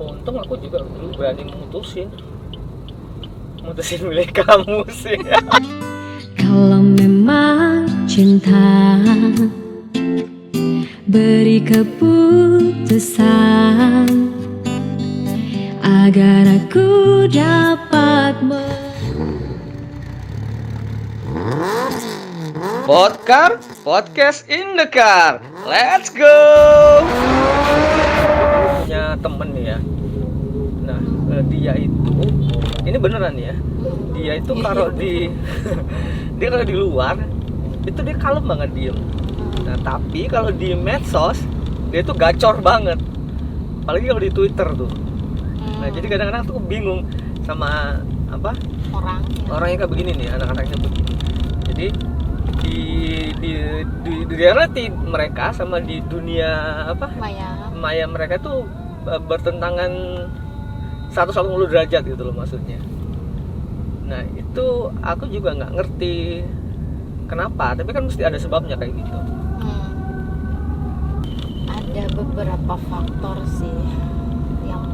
untung aku juga dulu berani mutusin milik kamu sih. Kalau memang cinta, beri keputusan agar aku dapat Podcast in the car. Let's go. Punya temen nih ya. Nah, dia itu ini beneran ya. Dia itu kalau di dia kalau di luar itu dia kalem banget diem. Nah, tapi kalau di medsos dia tuh gacor banget. Apalagi kalau di Twitter tuh. Nah, jadi kadang-kadang tuh bingung sama orang yang kayak begini nih, anak-anaknya begini. Jadi di reality mereka sama di dunia maya mereka tuh bertentangan 180 derajat gitu loh maksudnya. Nah, itu aku juga nggak ngerti kenapa, tapi kan mesti ada sebabnya kayak gitu. Ada beberapa faktor sih. Yang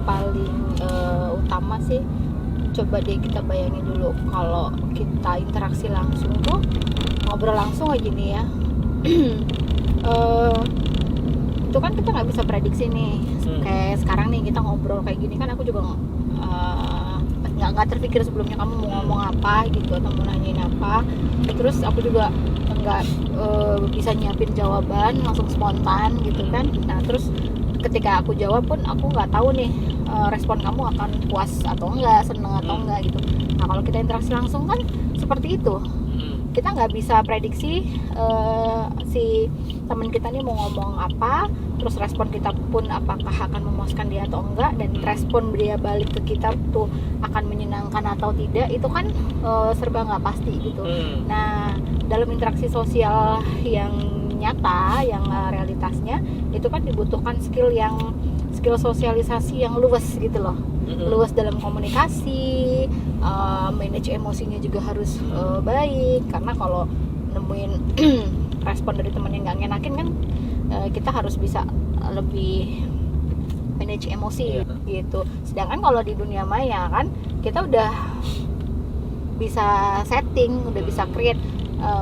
paling utama sih, coba deh kita bayangin dulu kalau kita interaksi langsung tuh, ngobrol langsung aja nih ya. Itu kan kita nggak bisa prediksi nih. Kayak sekarang nih kita ngobrol kayak gini kan, aku juga nggak terpikir sebelumnya kamu mau ngomong apa gitu atau mau nanyain apa. Terus aku juga nggak bisa nyiapin jawaban langsung spontan gitu kan. Nah, terus ketika aku jawab pun aku nggak tahu nih respon kamu akan puas atau enggak, seneng atau enggak gitu. Nah, kalau kita interaksi langsung kan seperti itu. Kita nggak bisa prediksi si teman kita nih mau ngomong apa, terus respon kita pun apakah akan memuaskan dia atau enggak, dan respon dia balik ke kita tuh akan menyenangkan atau tidak, itu kan serba nggak pasti gitu. Nah, dalam interaksi sosial yang nyata, yang realitasnya, itu kan dibutuhkan skill sosialisasi yang luas gitu loh. Luas dalam komunikasi, manage emosinya juga harus baik, karena kalau nemuin respon dari teman yang nggak ngenakin kan, kita harus bisa lebih manage emosi gitu. Sedangkan kalau di dunia maya kan kita udah bisa setting, udah bisa create,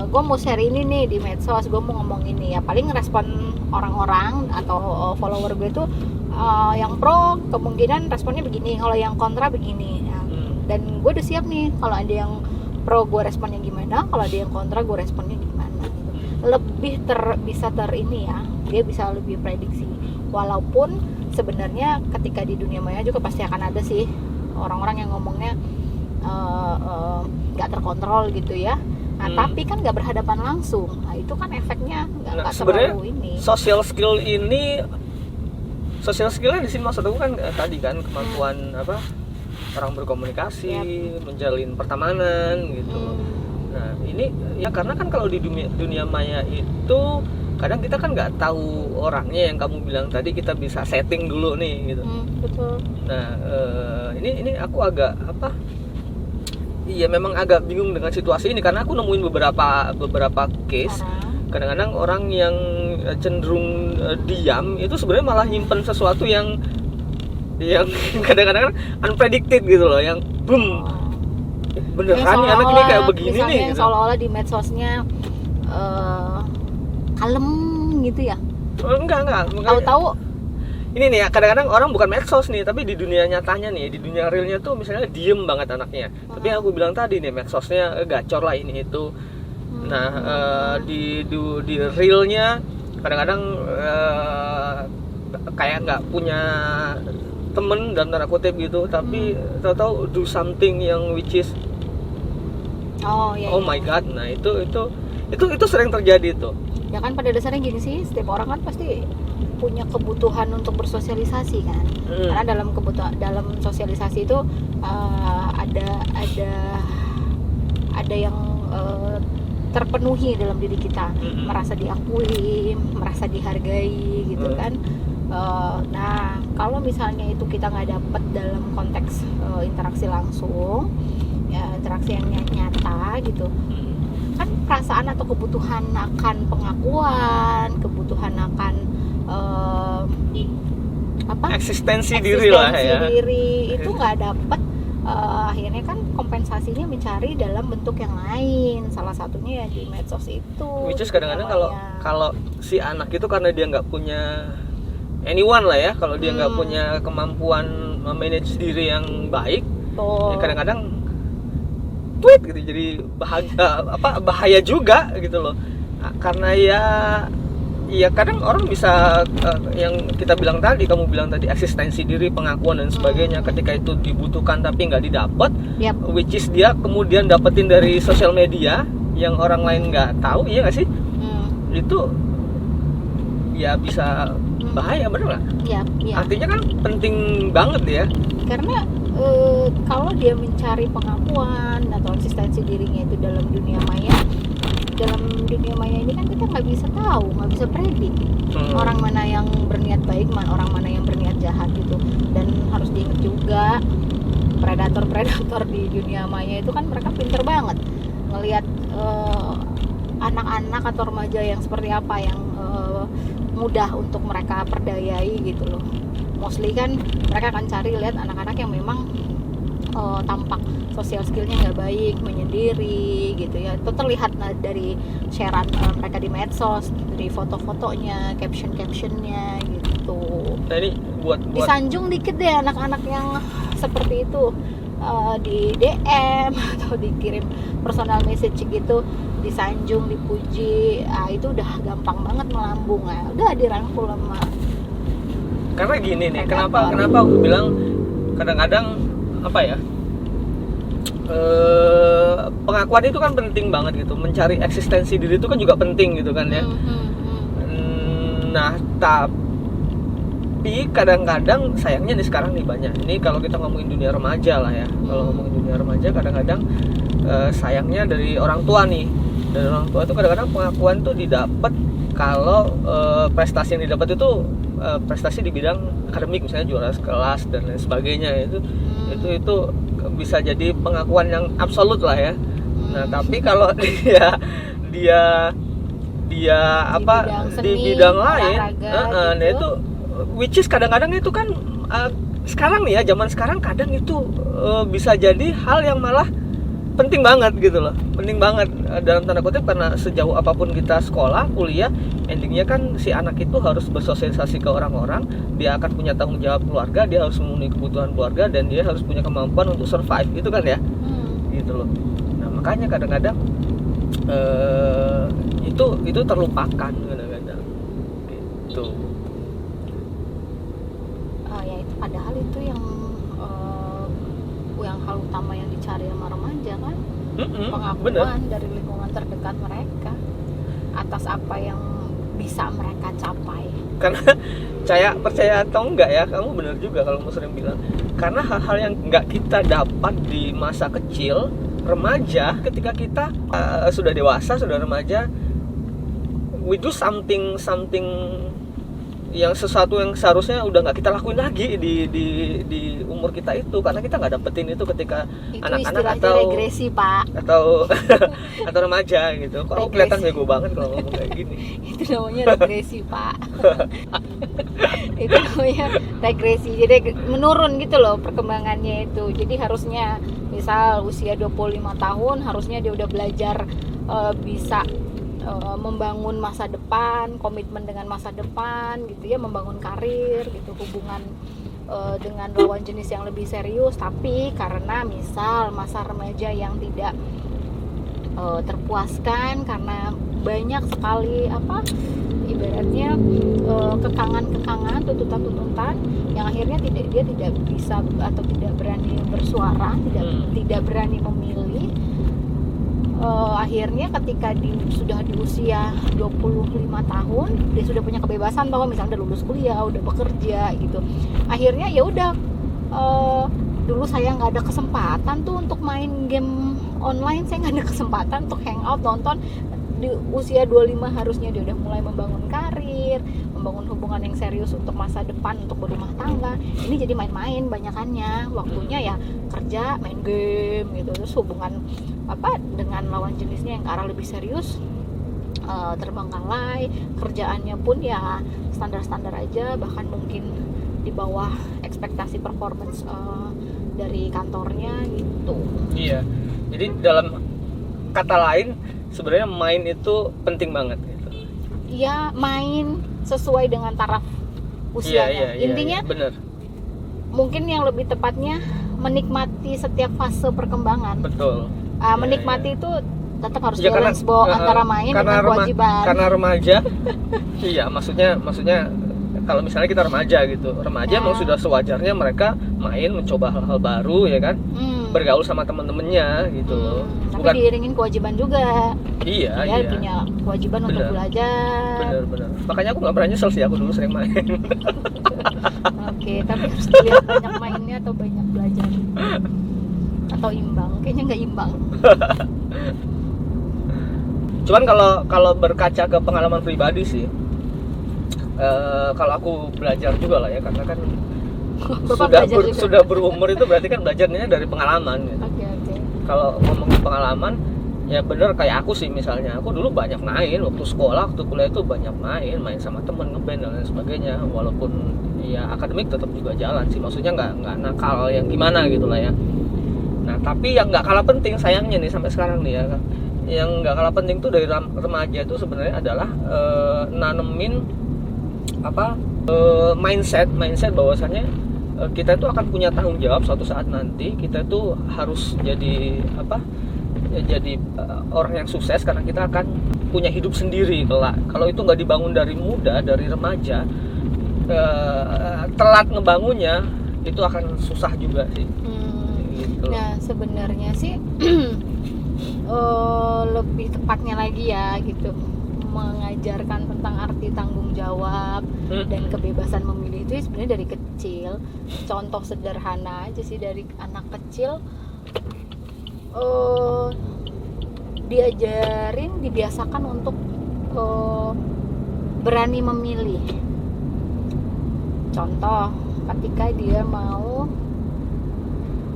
gue mau share ini nih di medsos, gue mau ngomong ini ya, paling respon orang-orang atau follower gue tuh yang pro kemungkinan responnya begini, kalau yang kontra begini ya. Dan gue udah siap nih, kalau ada yang pro gue responnya gimana, kalau ada yang kontra gue responnya gimana gitu. Lebih bisa ini ya, dia bisa lebih prediksi. Walaupun sebenarnya ketika di dunia maya juga pasti akan ada sih orang-orang yang ngomongnya nggak terkontrol gitu ya. Nah, tapi kan nggak berhadapan langsung. Nah, itu kan efeknya nggak terlalu ini. Social skillnya di sini maksud aku kan tadi kan kemampuan orang berkomunikasi, menjalin pertemanan gitu. Nah, ini ya karena kan kalau di dunia maya itu kadang kita kan nggak tahu orangnya, yang kamu bilang tadi kita bisa setting dulu nih gitu. Betul. Nah, ini aku agak iya memang agak bingung dengan situasi ini, karena aku nemuin beberapa case. Kadang-kadang orang yang cenderung diam itu sebenarnya malah nyimpen sesuatu yang kadang-kadang unpredicted gitu loh, yang boom, beneran nih anak ini kayak begini nih yang gitu. Seolah-olah di medsosnya kalem gitu ya. Enggak Tahu-tahu ini nih ya, kadang-kadang orang bukan medsos nih, tapi di dunia nyatanya nih, di dunia realnya tuh misalnya diem banget anaknya. Tapi yang aku bilang tadi nih, medsosnya gacor lah ini itu. Nah, di realnya kadang-kadang kayak nggak punya temen dan tanda kutip gitu, tapi tahu-tahu do something yang which is my god. Nah, itu sering terjadi tuh. Ya kan pada dasarnya gini sih, setiap orang kan pasti punya kebutuhan untuk bersosialisasi kan. Karena dalam sosialisasi itu ada yang terpenuhi dalam diri kita, merasa diakui, merasa dihargai gitu kan. Nah, kalau misalnya itu kita nggak dapet dalam konteks interaksi langsung, ya, interaksi yang nyata gitu, kan perasaan atau kebutuhan akan pengakuan, kebutuhan akan eksistensi diri lah ya. diri itu nggak dapet. Akhirnya kan kompensasinya mencari dalam bentuk yang lain, salah satunya ya di medsos itu. Which is kadang-kadang kalau si anak itu karena dia nggak punya anyone lah ya, kalau dia nggak punya kemampuan memanage diri yang baik, ya kadang-kadang tweet gitu, jadi bahaya juga gitu loh. Karena ya kadang orang bisa yang kita bilang tadi, kamu bilang tadi, eksistensi diri, pengakuan dan sebagainya, ketika itu dibutuhkan tapi nggak didapat, which is dia kemudian dapetin dari sosial media yang orang lain nggak tahu, iya nggak sih? Itu ya bisa bahaya, bener nggak? Iya. Artinya kan penting banget ya. Karena kalau dia mencari pengakuan atau eksistensi dirinya itu dalam dunia maya ini kan kita nggak bisa tahu, nggak bisa predik orang mana yang berniat baik, orang mana yang berniat jahat gitu. Dan harus diingat juga predator di dunia maya itu kan mereka pinter banget ngelihat anak-anak atau remaja yang seperti apa yang mudah untuk mereka perdayai gitu loh. Mostly kan mereka akan cari lihat anak-anak yang memang tampak sosial skillnya nggak baik, menyendiri gitu ya. Itu terlihat dari sharean mereka di medsos, dari foto-fotonya, caption-captionnya gitu. Nah ini buat disanjung dikit deh anak-anak yang seperti itu, di DM atau dikirim personal message gitu, disanjung, dipuji, itu udah gampang banget melambung, udah dirangkul sama. Karena gini nih, kenapa aku bilang kadang-kadang apa ya, pengakuan itu kan penting banget gitu, mencari eksistensi diri itu kan juga penting gitu kan ya. Nah tapi kadang-kadang sayangnya nih sekarang nih banyak, ini kalau kita ngomongin dunia remaja lah ya, kalau ngomongin dunia remaja kadang-kadang sayangnya dari orang tua nih, dari orang tua itu kadang-kadang pengakuan tuh didapat kalau prestasi yang didapat itu prestasi di bidang akademik, misalnya juara kelas dan lain sebagainya, itu bisa jadi pengakuan yang absolut lah ya. Nah tapi kalau dia apa di bidang lain, nah itu which is kadang-kadang itu kan sekarang nih ya, zaman sekarang kadang itu bisa jadi hal yang malah penting banget gitu loh, penting banget dalam tanda kutip, karena sejauh apapun kita sekolah, kuliah, endingnya kan si anak itu harus bersosialisasi ke orang-orang, dia akan punya tanggung jawab keluarga, dia harus memenuhi kebutuhan keluarga, dan dia harus punya kemampuan untuk survive, itu kan ya, gitu loh. Nah makanya kadang-kadang itu terlupakan kadang-kadang gitu. Ya itu padahal itu yang hal utama yang dicari sama remaja kan, pengakuan dari lingkungan terdekat mereka atas apa yang bisa mereka capai. Karena percaya atau enggak ya, kamu benar juga kalau Mas sering bilang, karena hal-hal yang enggak kita dapat di masa kecil, remaja, ketika kita sudah dewasa, sudah remaja, we do something yang sesuatu yang seharusnya udah nggak kita lakuin lagi di umur kita itu, karena kita nggak dapetin itu ketika itu anak-anak atau regresi pak atau remaja gitu. Kok kelihatan bego banget kalau ngomong kayak gini. Itu namanya regresi pak. Itu namanya regresi, jadi menurun gitu loh perkembangannya itu. Jadi harusnya misal usia 25 tahun harusnya dia udah belajar bisa membangun masa depan, komitmen dengan masa depan gitu ya, membangun karir gitu, hubungan dengan lawan jenis yang lebih serius. Tapi karena misal masa remaja yang tidak terpuaskan karena banyak sekali ibaratnya kekangan, tuntutan yang akhirnya dia tidak bisa atau tidak berani bersuara, tidak berani memilih. Akhirnya ketika sudah di usia 25 tahun dia sudah punya kebebasan, bahwa misalnya udah lulus kuliah, udah bekerja gitu, akhirnya ya udah dulu saya nggak ada kesempatan tuh untuk main game online, saya nggak ada kesempatan untuk hangout, nonton. Di usia 25 harusnya dia udah mulai membangun karir, membangun hubungan yang serius untuk masa depan, untuk berumah tangga. Ini jadi main-main banyakannya, waktunya ya kerja, main game gitu. Terus hubungan dengan lawan jenisnya yang ke arah lebih serius terbengkalai, kerjaannya pun ya standar-standar aja, bahkan mungkin di bawah ekspektasi performance dari kantornya gitu. Iya. Jadi dalam kata lain sebenarnya main itu penting banget gitu. Iya, main sesuai dengan taraf usianya. Intinya bener. mungkin yang lebih tepatnya menikmati setiap fase perkembangan. Betul. Menikmati itu tetap harus Ya, balance antara main dengan kewajiban. Karena remaja. Iya, maksudnya kalau misalnya kita remaja gitu, emang sudah sewajarnya mereka main, mencoba hal-hal baru ya kan, bergaul sama temen-temennya gitu. Tapi diiringin kewajiban juga. Iya. Dia punya kewajiban untuk belajar. Bener. Makanya aku nggak pernah nyesel sih, aku dulu sering main. Oke, tapi harus dilihat banyak mainnya atau banyak belajar. Atau imbang, kayaknya nggak imbang. Cuman kalau berkaca ke pengalaman pribadi sih, kalau aku belajar juga lah ya, karena kan sudah berumur itu berarti kan belajarnya dari pengalaman gitu. Oke. Kalau ngomongin pengalaman, ya bener kayak aku sih misalnya, aku dulu banyak main waktu sekolah, waktu kuliah itu banyak main sama temen, ngeband dan lain sebagainya. Walaupun ya akademik tetap juga jalan sih, maksudnya nggak nakal yang gimana gitu lah ya. Nah tapi yang nggak kalah penting sayangnya nih sampai sekarang nih ya, yang nggak kalah penting tuh dari remaja itu sebenarnya adalah nanemin mindset bahwasannya kita itu akan punya tanggung jawab suatu saat nanti. Kita itu harus jadi orang yang sukses karena kita akan punya hidup sendiri kelak. Kalau itu nggak dibangun dari muda, dari remaja, telat ngebangunnya itu akan susah juga sih. Gitu. Nah sebenarnya sih lebih tepatnya lagi ya gitu, mengajarkan tentang arti tanggung jawab dan kebebasan memilih itu sebenarnya dari kecil. Contoh sederhana aja sih, dari anak kecil dibiasakan untuk berani memilih. Contoh ketika dia mau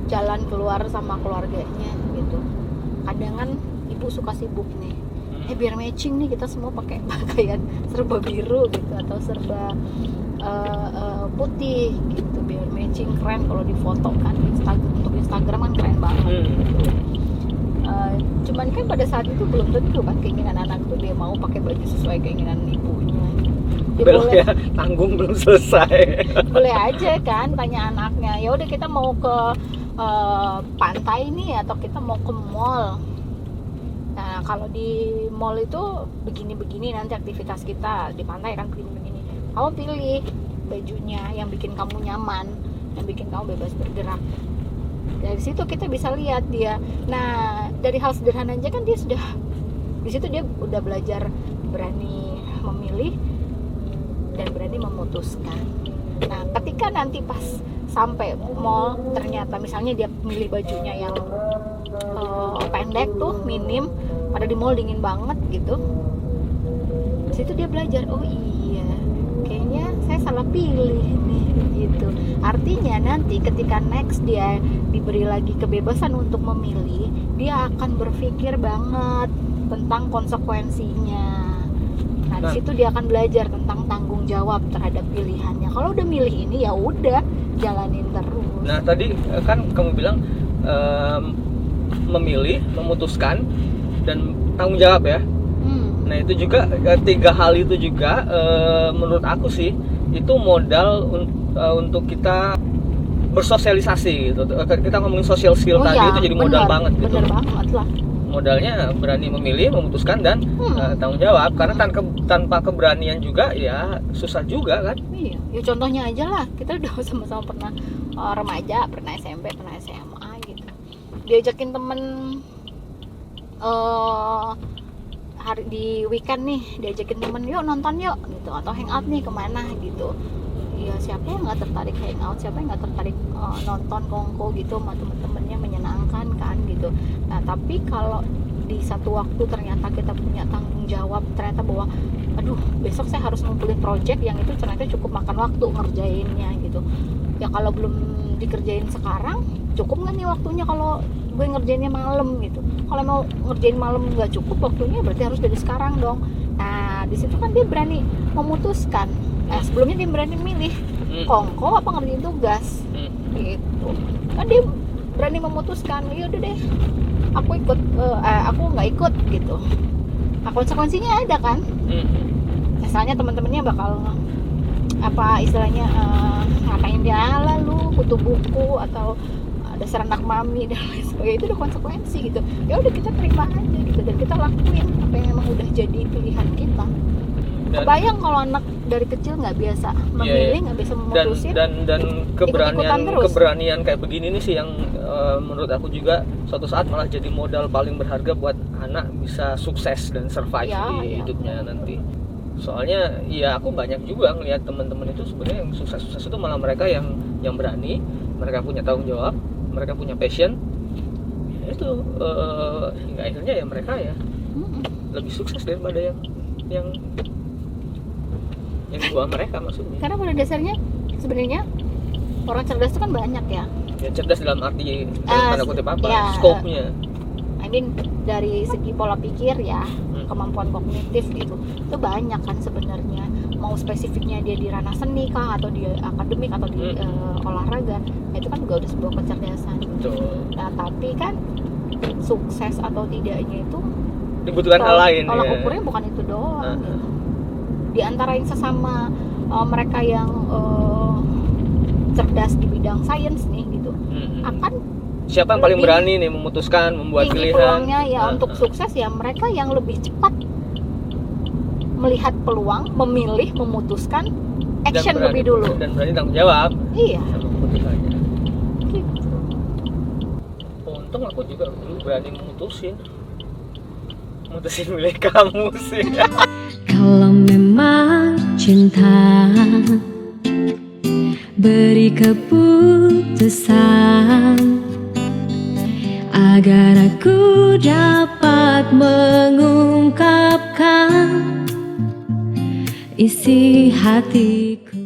jalan keluar sama keluarganya gitu, kadang kan ibu suka sibuk nih, biar matching nih kita semua pakai pakaian serba biru gitu atau serba putih gitu, biar matching, keren kalau difoto kan untuk Instagram kan keren banget gitu. Cuman kan pada saat itu belum tentu kan keinginan anak tuh dia mau pakai baju sesuai keinginan ibunya. Belum ya, tanggung belum selesai. Boleh aja kan tanya anaknya, ya udah kita mau ke pantai nih atau kita mau ke mall. Nah kalau di mall itu begini-begini nanti aktivitas kita, di pantai kan begini-begini. Kamu pilih bajunya yang bikin kamu nyaman, yang bikin kamu bebas bergerak. Dari situ kita bisa lihat dia. Nah dari hal sederhana aja kan dia sudah, di situ dia udah belajar berani memilih dan berani memutuskan. Nah ketika nanti pas sampai mall ternyata misalnya dia milih bajunya yang pendek tuh, minim, pada di mall dingin banget gitu, di situ dia belajar, oh iya kayaknya saya salah pilih nih gitu. Artinya nanti ketika next dia diberi lagi kebebasan untuk memilih, dia akan berpikir banget tentang konsekuensinya. Nah di situ dia akan belajar tentang tanggung jawab terhadap pilihannya. Kalau udah milih ini ya udah jalanin terus. Nah tadi kan kamu bilang memilih, memutuskan, dan tanggung jawab ya. Nah itu juga, tiga hal itu juga menurut aku sih itu modal untuk kita bersosialisasi gitu. Kita ngomongin social skill tadi itu jadi modal banget gitu. Bener banget lah. Modalnya berani memilih, memutuskan, dan tanggung jawab. Karena tanpa keberanian juga ya susah juga kan. Iya, ya contohnya aja lah, kita udah sama-sama pernah remaja, pernah SMP, pernah SMA gitu. Diajakin temen hari di weekend nih, diajakin temen yuk nonton yuk gitu, atau hangout nih kemana gitu. Ya siapa yang nggak tertarik hangout, siapa yang nggak tertarik nonton kongko gitu sama temen-temennya, menyenangkan kan gitu. Nah tapi kalau di satu waktu ternyata kita punya tanggung jawab, ternyata bahwa aduh besok saya harus ngumpulin project yang itu ternyata cukup makan waktu ngerjainnya gitu. Ya kalau belum dikerjain sekarang, cukup nggak nih waktunya kalau gue ngerjainnya malam gitu. Kalau mau ngerjain malam nggak cukup waktunya, berarti harus dari sekarang dong. Nah di situ kan dia berani memutuskan. Nah sebelumnya dia berani milih, kongko apa ngerjain tugas gitu. Kan dia berani memutuskan, ya udah deh aku ikut, aku nggak ikut gitu. Nah, konsekuensinya ada kan, misalnya teman-temannya bakal apa istilahnya, ngapain dia lalu kutu buku atau dasar anak mami dan lain sebagainya, itu udah konsekuensi gitu. Ya udah kita terima aja gitu dan kita lakuin apa yang emang udah jadi pilihan kita. Kebayang kalau anak dari kecil nggak biasa memilih, nggak bisa memutusin, dan ikut-ikutan terus. keberanian kayak begini nih sih yang menurut aku juga suatu saat malah jadi modal paling berharga buat anak bisa sukses dan survive di hidupnya nanti. Soalnya ya aku banyak juga ngelihat teman-teman itu sebenarnya yang sukses itu malah mereka yang berani, mereka punya tanggung jawab, mereka punya passion. Ya itu hingga akhirnya ya mereka ya lebih sukses daripada yang di bawah mereka maksudnya. Karena pada dasarnya sebenarnya orang cerdas itu kan banyak ya. Ya cerdas dalam arti tanda kutip apa? Ya, Scope-nya. I mean dari segi pola pikir ya, kemampuan kognitif gitu. Itu banyak kan sebenarnya. Mau spesifiknya dia di ranah seni kah atau di akademik atau di olahraga, itu kan juga udah sebuah kecerdasan. Betul. Nah, tapi kan sukses atau tidaknya itu dibutuhkan hal lain tolak ya. ukurnya bukan itu doang gitu. Di antara yang sesama mereka yang cerdas di bidang sains nih gitu, akan siapa yang paling berani nih memutuskan, membuat tinggi pilihan peluangnya ya untuk sukses ya mereka yang lebih cepat melihat peluang, memilih, memutuskan, action dan berani, lebih dulu dan berani tanggung jawab iya sama keputusannya. gitu. Untung aku juga dulu berani mutusin milih kamu sih. Kalau memang cinta, beri keputusan agar aku dapat mengungkapkan isi hatiku.